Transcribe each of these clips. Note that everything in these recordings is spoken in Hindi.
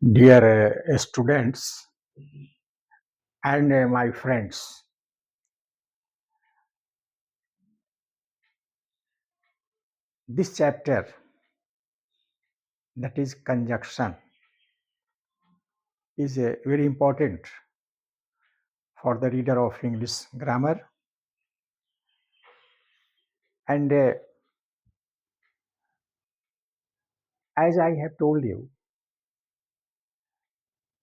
Dear students and my friends, this chapter, that is conjunction, is very important for the reader of English grammar. And as I have told you,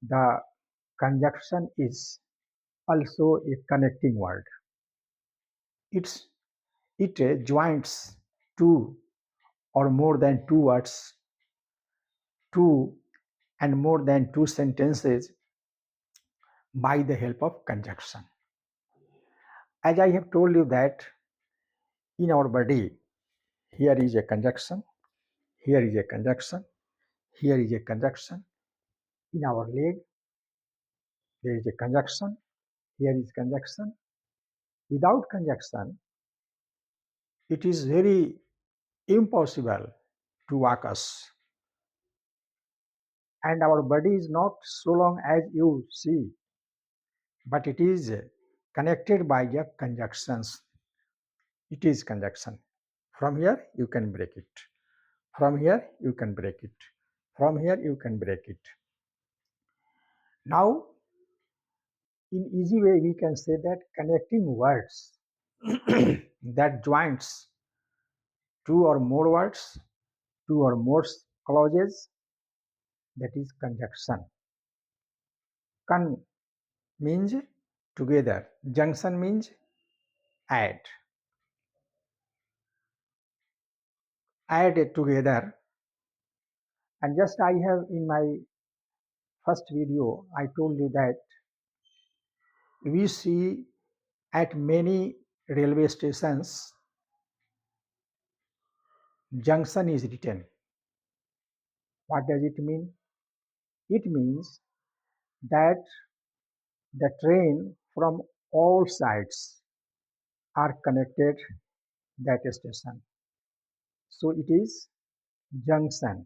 the conjunction is also a connecting word. It joins two or more than two words, two and more than two sentences by the help of conjunction. As I have told you that in our body, here is a conjunction, here is a conjunction, here is a conjunction. In our leg, there is a conjunction, here is conjunction. Without conjunction, it is very impossible to walk us. And our body is not so long as you see, but it is connected by the conjunctions. It is conjunction. From here, you can break it. From here, you can break it. From here, you can break it. Now, in easy way, we can say that connecting words that joins two or more words, two or more clauses, that is conjunction. Con means together, junction means add. Add it together. And just I have in my first video, I told you that we see at many railway stations, junction is written. What does it mean? It means that the train from all sides are connected that station. So it is junction.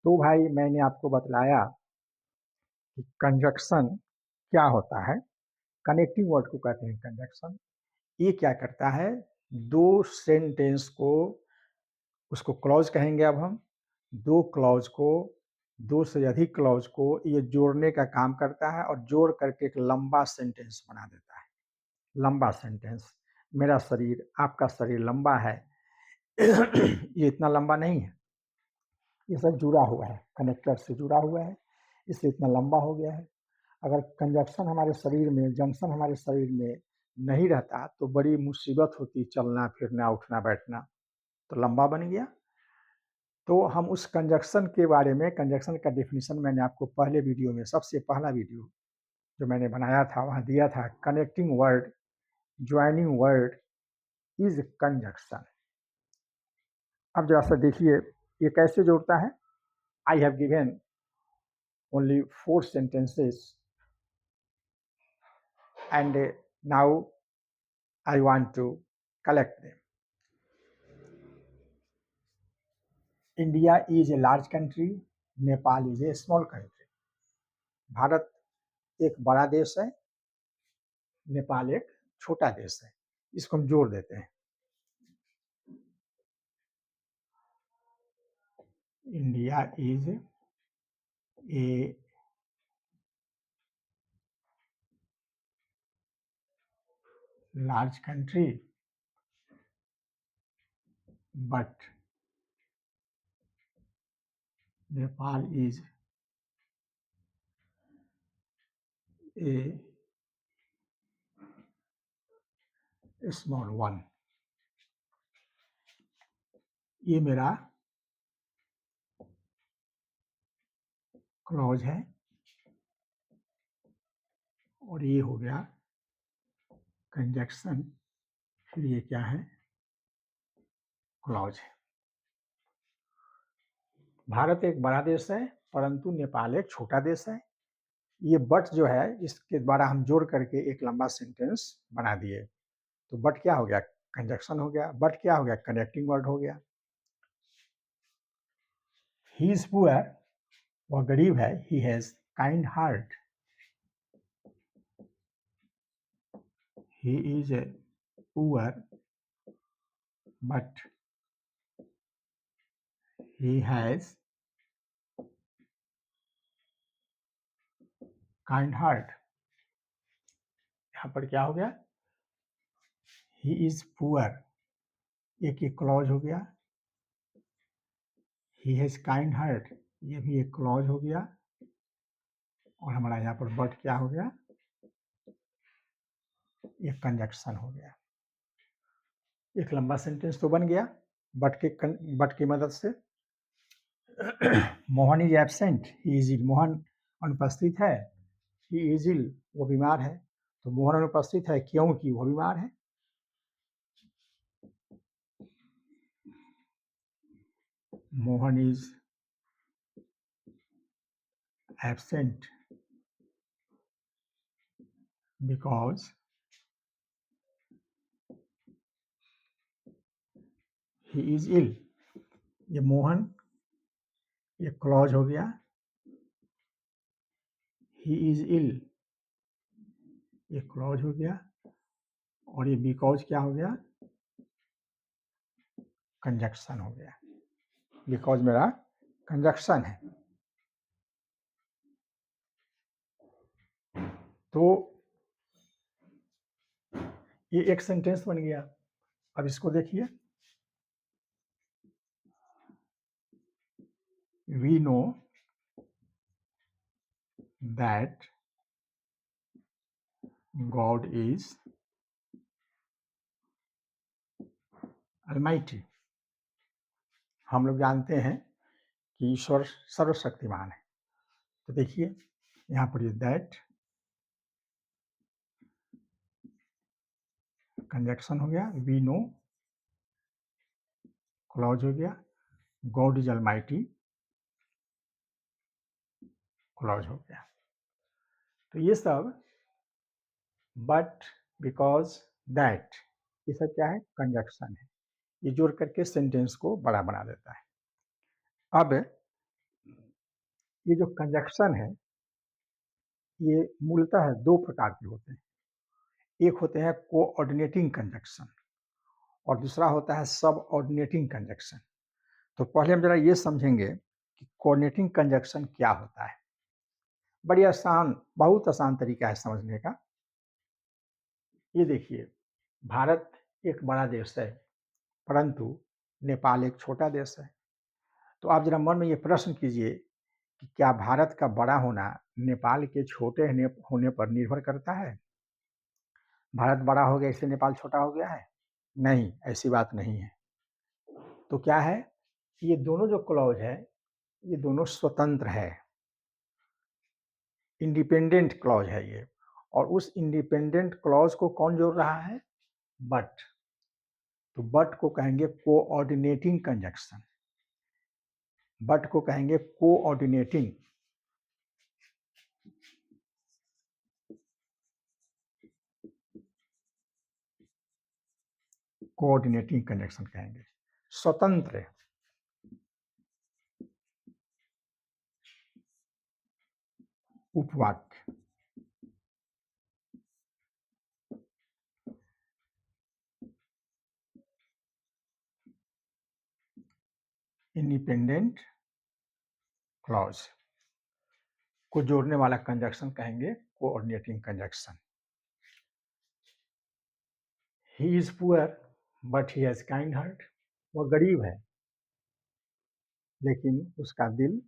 तो भाई मैंने आपको बतलाया कि कंजक्शन क्या होता है। कनेक्टिंग वर्ड को कहते हैं कंजक्शन। ये क्या करता है, दो सेंटेंस को, उसको क्लॉज कहेंगे अब हम, दो क्लॉज को, दो से अधिक क्लॉज को ये जोड़ने का काम करता है और जोड़ करके एक लंबा सेंटेंस बना देता है। लंबा सेंटेंस, मेरा शरीर, आपका शरीर लंबा है ये इतना लंबा नहीं है, ये सब जुड़ा हुआ है, कनेक्टर से जुड़ा हुआ है, इसलिए इतना लंबा हो गया है। अगर कंजक्शन हमारे शरीर में, जंक्शन हमारे शरीर में नहीं रहता तो बड़ी मुसीबत होती, चलना फिरना उठना बैठना, तो लंबा बन गया। तो हम उस कंजक्शन के बारे में, कंजक्शन का डेफिनेशन मैंने आपको पहले वीडियो में, सबसे पहला वीडियो जो मैंने बनाया था वहाँ दिया था, connecting word, joining word is conjunction. अब जरा सा देखिए ये कैसे जोड़ता है। I have given only 4 sentences and now I want to collect them. India is a large country, Nepal is a small country. Bharat एक बड़ा देश है, नेपाल एक छोटा देश है। इसको हम जोड़ देते हैं। India is a large country, but Nepal is a small one. ये मेरा क्लॉज है और ये हो गया कंजक्शन, फिर ये क्या है, क्लॉज है। भारत एक बड़ा देश है परंतु नेपाल एक छोटा देश है। ये बट जो है इसके द्वारा हम जोड़ करके एक लंबा सेंटेंस बना दिए। तो बट क्या हो गया, कंजक्शन हो गया। बट क्या हो गया, कनेक्टिंग वर्ड हो गया। ही इज पुअर, वह गरीब है, he has kind heart, he is a poor but he has kind heart. यहाँ पर क्या हो गया, ही इज पुअर, एक क्लॉज हो गया, ही हैज काइंड हार्ट, ये भी एक क्लॉज हो गया, और हमारा यहाँ पर बट क्या हो गया, ये कंजक्शन हो गया। एक लंबा सेंटेंस तो बन गया बट की मदद से। Mohan is absent, he is ill, Mohan अनुपस्थित है, ही इज इल, वो बीमार है। तो मोहन अनुपस्थित है क्योंकि वो बीमार है। Mohan is absent because he is ill, ये मोहन, ये क्लॉज हो गया, ही इज इल, ये क्लॉज हो गया, और ये बिकॉज क्या हो गया, कंजक्शन हो गया। बिकॉज मेरा कंजक्शन है। तो ये एक सेंटेंस बन गया। अब इसको देखिए, we know that God is almighty, हम लोग जानते हैं कि ईश्वर सर्वशक्तिमान है। तो देखिए यहाँ पर ये दैट कंजक्शन हो गया, वी नो क्लॉज हो गया, गॉड इज अलमाइटी क्लॉज हो गया। तो ये सब बट, बिकॉज, दैट, ये सब क्या है, कंजक्शन है। ये जोड़ करके सेंटेंस को बड़ा बना देता है। अब ये जो कंजक्शन है ये मूलतः दो प्रकार के होते हैं। एक होते हैं कोऑर्डिनेटिंग कंजक्शन और दूसरा होता है सब ऑर्डिनेटिंग कंजक्शन। तो पहले हम जरा ये समझेंगे कि कोऑर्डिनेटिंग कंजक्शन क्या होता है। बड़ी आसान, बहुत आसान तरीका है समझने का। ये देखिए, भारत एक बड़ा देश है परंतु नेपाल एक छोटा देश है। तो आप जरा मन में ये प्रश्न कीजिए कि क्या भारत का बड़ा होना नेपाल के छोटे होने पर निर्भर करता है? भारत बड़ा हो गया इसलिए नेपाल छोटा हो गया है? नहीं, ऐसी बात नहीं है। तो क्या है, ये दोनों जो क्लॉज है ये दोनों स्वतंत्र है, इंडिपेंडेंट क्लॉज है ये। और उस इंडिपेंडेंट क्लॉज को कौन जोड़ रहा है? बट। तो बट को कहेंगे कोऑर्डिनेटिंग कंजक्शन, बट को कहेंगे कोऑर्डिनेटिंग कोऑर्डिनेटिंग कंजक्शन कहेंगे। स्वतंत्र उपवाक्य, इंडिपेंडेंट क्लॉज को जोड़ने वाला कंजक्शन कहेंगे coordinating conjunction. He is poor but he has kind heart, वह गरीब है लेकिन उसका दिल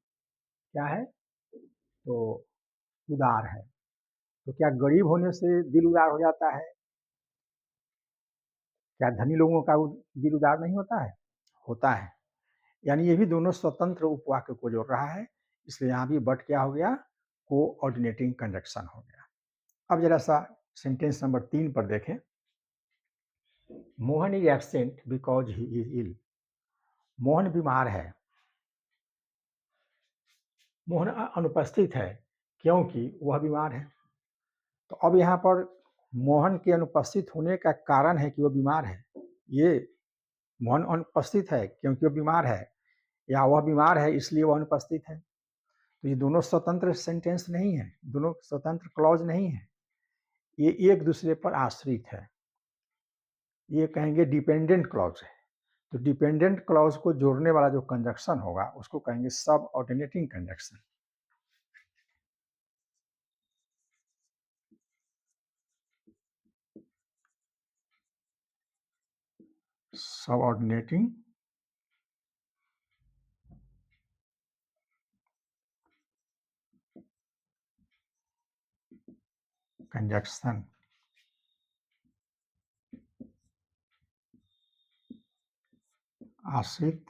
क्या है, तो उदार है। तो क्या गरीब होने से दिल उदार हो जाता है? क्या धनी लोगों का दिल उदार नहीं होता है? होता है। यानी ये भी दोनों स्वतंत्र उपवाक्य को जोड़ रहा है, इसलिए यहाँ भी बट क्या हो गया, कोऑर्डिनेटिंग कंजक्शन हो गया। अब जरा सा सेंटेंस नंबर 3 पर देखें। Mohan is absent because he is ill, Mohan बीमार है, मोहन अनुपस्थित है क्योंकि वह बीमार है। तो अब यहाँ पर मोहन के अनुपस्थित होने का कारण है कि वह बीमार है। ये मोहन अनुपस्थित है क्योंकि वह बीमार है, या वह बीमार है इसलिए वह अनुपस्थित है। तो ये दोनों स्वतंत्र सेंटेंस नहीं है, दोनों स्वतंत्र क्लॉज नहीं है, ये एक दूसरे पर आश्रित है। ये कहेंगे डिपेंडेंट क्लॉज है। तो डिपेंडेंट क्लॉज को जोड़ने वाला जो कंजक्शन होगा उसको कहेंगे सबऑर्डिनेटिंग कंजक्शन। Subordinating conjunction. आश्रित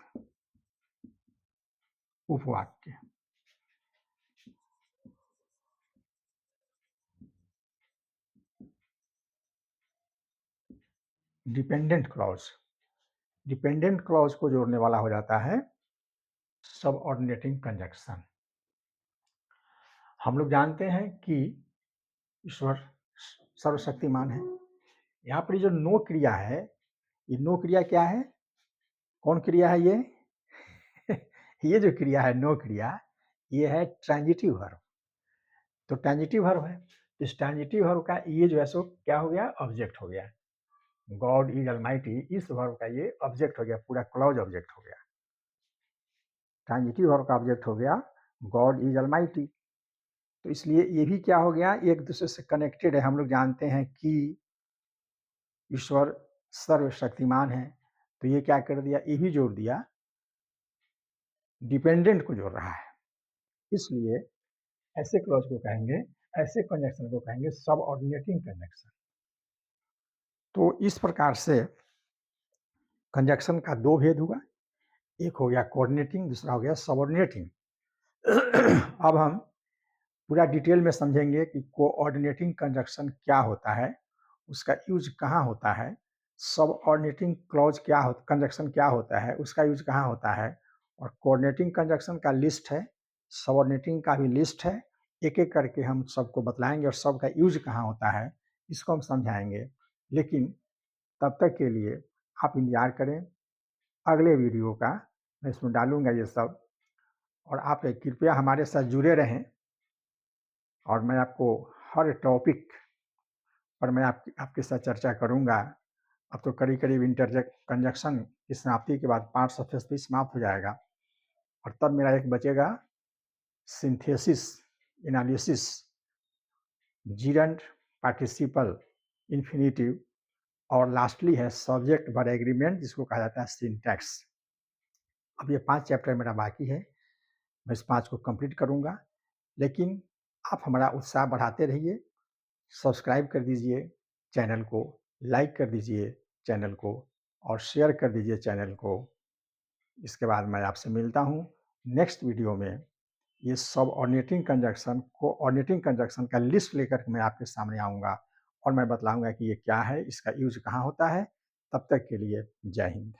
उपवाक्य। डिपेंडेंट क्लॉज, डिपेंडेंट क्लॉज को जोड़ने वाला हो जाता है सबऑर्डिनेटिंग कंजक्शन। हम लोग जानते हैं कि ईश्वर सर्वशक्तिमान है। यहाँ पर जो नो क्रिया है, ये नो क्रिया क्या है? कौन क्रिया है ये? ये जो क्रिया है नो क्रिया, ये है ट्रांजिटिव वर्ब। तो ट्रांजिटिव वर्ब है, इस ट्रांजिटिव वर्ब का ये जो है सो क्या हो गया? ऑब्जेक्ट हो गया। गॉड इज अलमाइटी, इस वर्ब का ये ऑब्जेक्ट हो गया, पूरा क्लॉज ऑब्जेक्ट हो गया। ट्रांजिटिव वर्ब का ऑब्जेक्ट हो गया गॉड इज अलमाइटी। तो इसलिए ये भी क्या हो गया? एक दूसरे से कनेक्टेड है। हम लोग जानते हैं कि ईश्वर सर्वशक्तिमान है, तो ये क्या कर दिया? ये भी जोड़ दिया, डिपेंडेंट को जोड़ रहा है। इसलिए ऐसे क्लॉज को कहेंगे, ऐसे कंजक्शन को कहेंगे सबऑर्डिनेटिंग कंजक्शन। तो इस प्रकार से कंजक्शन का दो भेद हुआ, एक हो गया कोऑर्डिनेटिंग, दूसरा हो गया सबऑर्डिनेटिंग। अब हम पूरा डिटेल में समझेंगे कि कोऑर्डिनेटिंग कंजक्शन क्या होता है, उसका यूज कहाँ होता है, सबऑर्डिनेटिंग क्लॉज क्या हो कंजक्शन क्या होता है, उसका यूज कहाँ होता है, और कोऑर्डिनेटिंग कंजक्शन का लिस्ट है, सबऑर्डिनेटिंग का भी लिस्ट है। एक एक करके हम सबको बतलाएंगे और सबका यूज कहाँ होता है इसको हम समझाएंगे। लेकिन तब तक के लिए आप इंतजार करें अगले वीडियो का, मैं इसमें डालूंगा ये सब, और आप कृपया हमारे साथ जुड़े रहें। और मैं आपको हर टॉपिक पर मैं आपके साथ चर्चा करूंगा। अब तो करीब इंटरजेक्ट कंजक्शन की समाप्ति के बाद 500 समाप्त हो जाएगा, और तब मेरा एक बचेगा सिंथेसिस एनालिसिस, जीरंट, पार्टिसिपल, इन्फिनिटिव, और लास्टली है सब्जेक्ट वर्ब एग्रीमेंट, जिसको कहा जाता है सिंटैक्स। अब ये 5 चैप्टर मेरा बाकी है, मैं इस 5 को कंप्लीट करूंगा। लेकिन आप हमारा उत्साह बढ़ाते रहिए, सब्सक्राइब कर दीजिए चैनल को, लाइक कर दीजिए चैनल को, और शेयर कर दीजिए चैनल को। इसके बाद मैं आपसे मिलता हूँ नेक्स्ट वीडियो में। ये सबऑर्डिनेटिंग कंजक्शन, कोऑर्डिनेटिंग कंजक्शन का लिस्ट लेकर मैं आपके सामने आऊँगा, और मैं बतलाऊँगा कि ये क्या है, इसका यूज कहाँ होता है। तब तक के लिए जय हिंद।